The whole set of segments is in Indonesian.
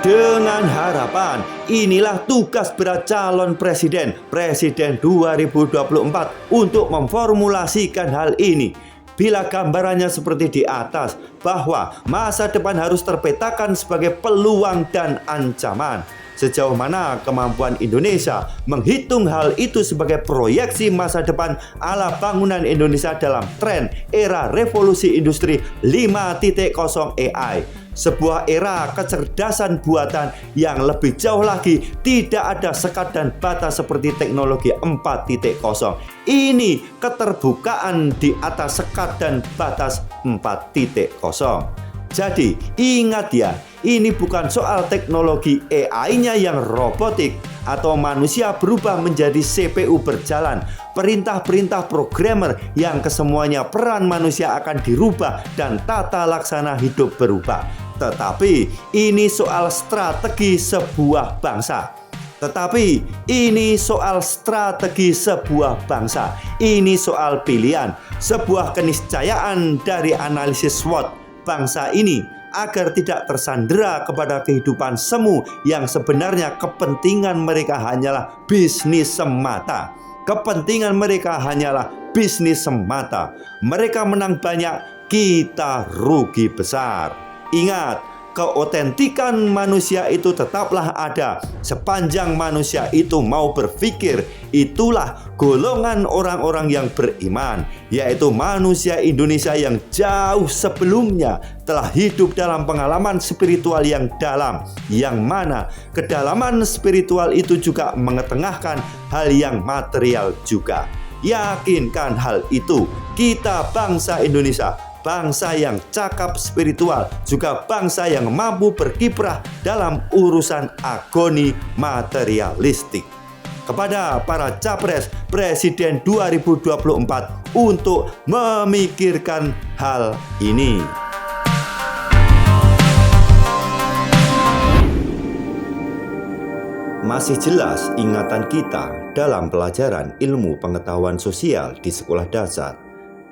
Dengan harapan, inilah tugas berat calon presiden 2024 untuk memformulasikan hal ini. Bila gambarannya seperti di atas, bahwa masa depan harus terpetakan sebagai peluang dan ancaman. Sejauh mana kemampuan Indonesia menghitung hal itu sebagai proyeksi masa depan ala bangunan Indonesia dalam tren era revolusi industri 5.0 AI. Sebuah era kecerdasan buatan yang lebih jauh lagi, tidak ada sekat dan batas seperti teknologi 4.0. Ini keterbukaan di atas sekat dan batas 4.0. Jadi ingat ya, ini bukan soal teknologi AI-nya yang robotik atau manusia berubah menjadi CPU berjalan, perintah-perintah programmer yang kesemuanya peran manusia akan dirubah dan tata laksana hidup berubah. Tetapi ini soal strategi sebuah bangsa. Ini soal pilihan, sebuah keniscayaan dari analisis SWOT bangsa ini agar tidak tersandera kepada kehidupan semu yang sebenarnya kepentingan mereka hanyalah bisnis semata. Mereka menang banyak, kita rugi besar. Ingat, keotentikan manusia itu tetaplah ada sepanjang manusia itu mau berpikir. Itulah golongan orang-orang yang beriman, yaitu manusia Indonesia yang jauh sebelumnya telah hidup dalam pengalaman spiritual yang dalam, yang mana kedalaman spiritual itu juga mengetengahkan hal yang material juga. Yakinkan hal itu, kita bangsa Indonesia, bangsa yang cakap spiritual, juga bangsa yang mampu berkiprah dalam urusan agoni materialistik. Kepada para capres presiden 2024 untuk memikirkan hal ini. Masih jelas ingatan kita dalam pelajaran ilmu pengetahuan sosial di sekolah dasar,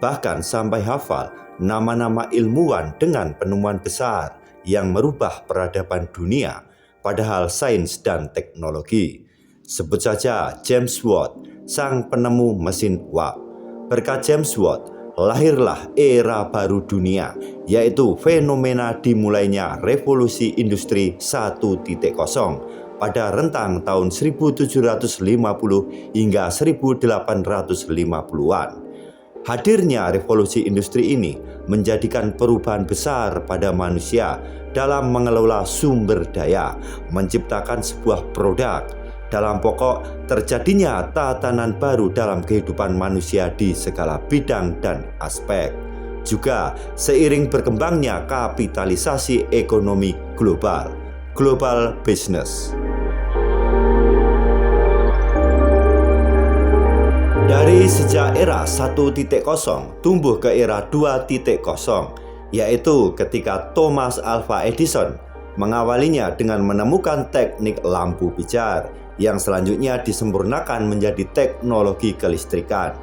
bahkan sampai hafal nama-nama ilmuwan dengan penemuan besar yang merubah peradaban dunia, padahal sains dan teknologi. Sebut saja James Watt, sang penemu mesin uap. Berkat James Watt, lahirlah era baru dunia, yaitu fenomena dimulainya revolusi industri 1.0 pada rentang tahun 1750 hingga 1850-an. Hadirnya revolusi industri ini menjadikan perubahan besar pada manusia dalam mengelola sumber daya, menciptakan sebuah produk. Dalam pokok, terjadinya tatanan baru dalam kehidupan manusia di segala bidang dan aspek. Juga seiring berkembangnya kapitalisasi ekonomi global business. Dari sejak era 1.0 tumbuh ke era 2.0, yaitu ketika Thomas Alva Edison mengawalinya dengan menemukan teknik lampu pijar yang selanjutnya disempurnakan menjadi teknologi kelistrikan.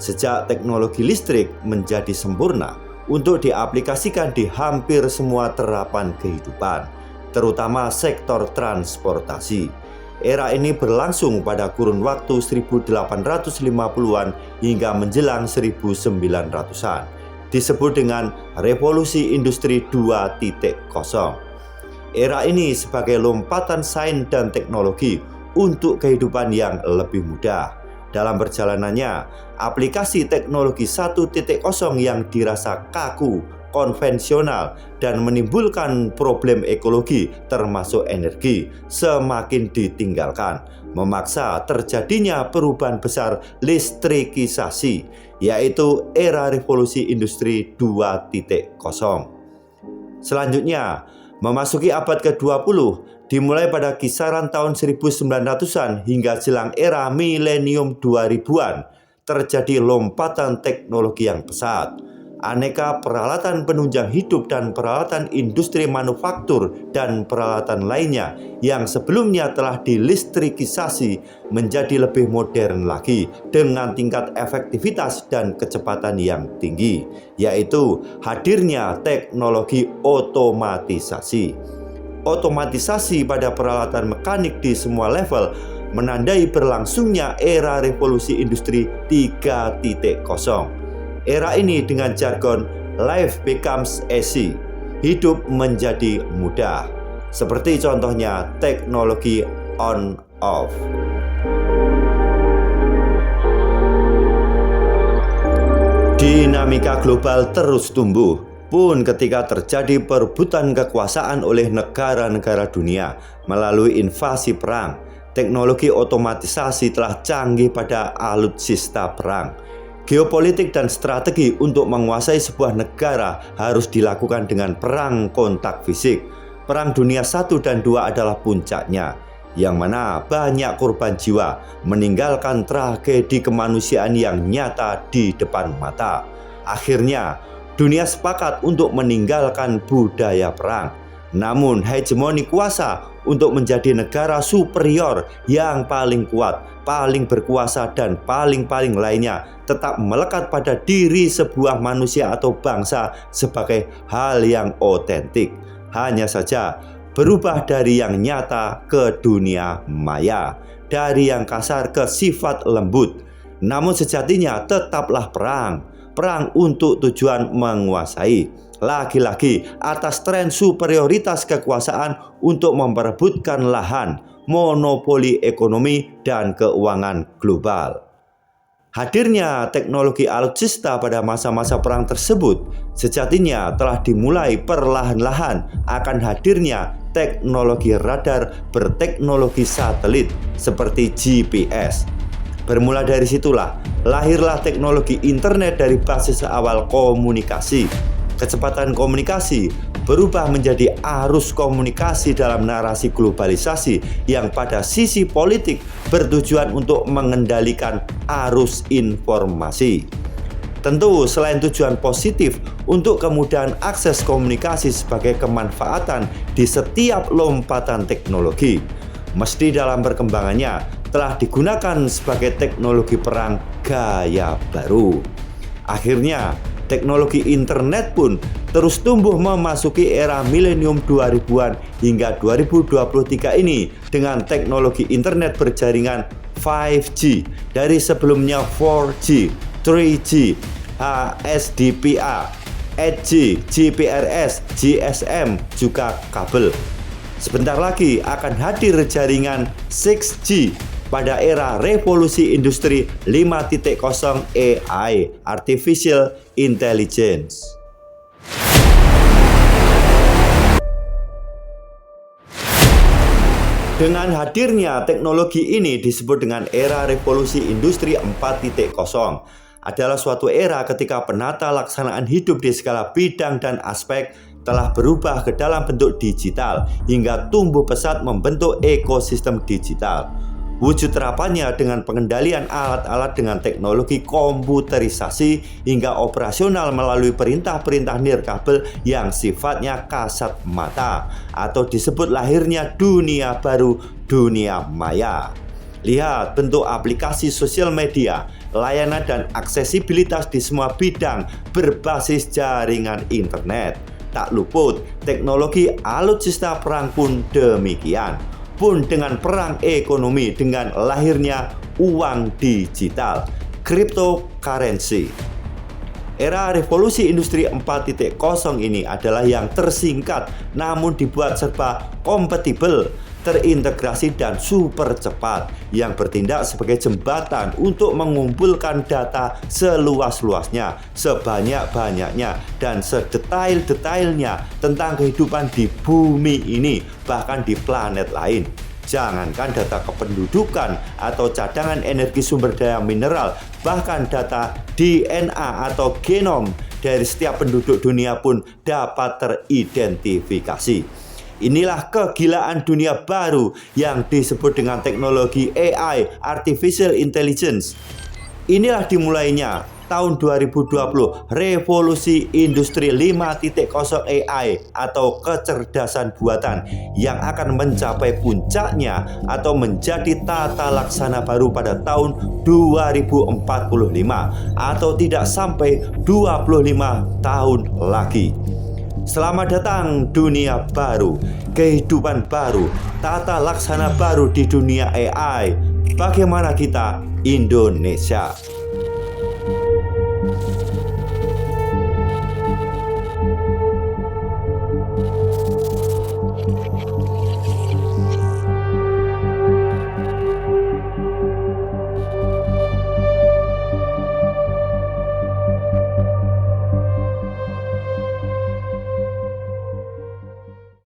Sejak teknologi listrik menjadi sempurna untuk diaplikasikan di hampir semua terapan kehidupan, terutama sektor transportasi. Era ini berlangsung pada kurun waktu 1850-an hingga menjelang 1900-an. Disebut dengan Revolusi Industri 2.0. Era ini sebagai lompatan sains dan teknologi untuk kehidupan yang lebih mudah. Dalam perjalanannya, aplikasi teknologi 1.0 yang dirasa kaku, konvensional, dan menimbulkan problem ekologi termasuk energi semakin ditinggalkan, memaksa terjadinya perubahan besar listrikisasi, yaitu era revolusi industri 2.0. Selanjutnya, memasuki abad ke-20, dimulai pada kisaran tahun 1900-an hingga jelang era milenium 2000-an, terjadi lompatan teknologi yang pesat. aneka peralatan penunjang hidup dan peralatan industri manufaktur dan peralatan lainnya yang sebelumnya telah dilistrikisasi menjadi lebih modern lagi dengan tingkat efektivitas dan kecepatan yang tinggi, yaitu hadirnya teknologi otomatisasi. Otomatisasi pada peralatan mekanik di semua level menandai berlangsungnya era revolusi industri 3.0. Era ini dengan jargon life becomes easy, hidup menjadi mudah. Seperti contohnya teknologi on-off. Dinamika global terus tumbuh, pun ketika terjadi perebutan kekuasaan oleh negara-negara dunia melalui invasi perang, teknologi otomatisasi telah canggih pada alutsista perang. Geopolitik dan strategi untuk menguasai sebuah negara harus dilakukan dengan perang kontak fisik. Perang Dunia I dan II adalah puncaknya, yang mana banyak korban jiwa, meninggalkan tragedi kemanusiaan yang nyata di depan mata. Akhirnya, dunia sepakat untuk meninggalkan budaya perang. Namun hegemoni kuasa untuk menjadi negara superior yang paling kuat, paling berkuasa dan paling lainnya tetap melekat pada diri sebuah manusia atau bangsa sebagai hal yang otentik. Hanya saja berubah dari yang nyata ke dunia maya, dari yang kasar ke sifat lembut. Namun sejatinya tetaplah perang, perang untuk tujuan menguasai. Lagi-lagi atas tren superioritas kekuasaan untuk memperebutkan lahan, monopoli ekonomi dan keuangan global. Hadirnya teknologi alutsista pada masa-masa perang tersebut sejatinya telah dimulai perlahan-lahan akan hadirnya teknologi radar berteknologi satelit seperti GPS. Bermula dari situlah lahirlah teknologi internet dari basis awal komunikasi. Kecepatan komunikasi berubah menjadi arus komunikasi dalam narasi globalisasi yang pada sisi politik bertujuan untuk mengendalikan arus informasi. Tentu selain tujuan positif untuk kemudahan akses komunikasi sebagai kemanfaatan di setiap lompatan teknologi, mesti dalam perkembangannya telah digunakan sebagai teknologi perang gaya baru. Akhirnya teknologi internet pun terus tumbuh memasuki era milenium 2000-an hingga 2023 ini dengan teknologi internet berjaringan 5G dari sebelumnya 4G, 3G, HSDPA, 8G, GPRS, GSM, juga kabel. Sebentar lagi akan hadir jaringan 6G pada era revolusi industri 5.0 AI, Artificial Intelligence. Dengan hadirnya teknologi ini disebut dengan era revolusi industri 4.0. Adalah suatu era ketika penata laksanaan hidup di segala bidang dan aspek telah berubah ke dalam bentuk digital hingga tumbuh pesat membentuk ekosistem digital. Wujud terapannya dengan pengendalian alat-alat dengan teknologi komputerisasi hingga operasional melalui perintah-perintah nirkabel yang sifatnya kasat mata, atau disebut lahirnya dunia baru, dunia maya. Lihat bentuk aplikasi sosial media, layanan dan aksesibilitas di semua bidang berbasis jaringan internet. Tak luput, teknologi alutsista perang pun demikian. Pun dengan perang ekonomi dengan lahirnya uang digital, cryptocurrency. Era revolusi industri 4.0 ini adalah yang tersingkat namun dibuat serba kompatibel, terintegrasi dan super cepat yang bertindak sebagai jembatan untuk mengumpulkan data seluas-luasnya, sebanyak-banyaknya dan sedetail-detailnya tentang kehidupan di bumi ini, bahkan di planet lain. Jangankan data kependudukan atau cadangan energi sumber daya mineral, bahkan data DNA atau genom dari setiap penduduk dunia pun dapat teridentifikasi. Inilah kegilaan dunia baru yang disebut dengan teknologi AI, Artificial Intelligence. Inilah dimulainya tahun 2020, revolusi industri 5.0 AI atau kecerdasan buatan yang akan mencapai puncaknya atau menjadi tata laksana baru pada tahun 2045 atau tidak sampai 25 tahun lagi. Selamat datang dunia baru, kehidupan baru, tata laksana baru di dunia AI. Bagaimana kita Indonesia?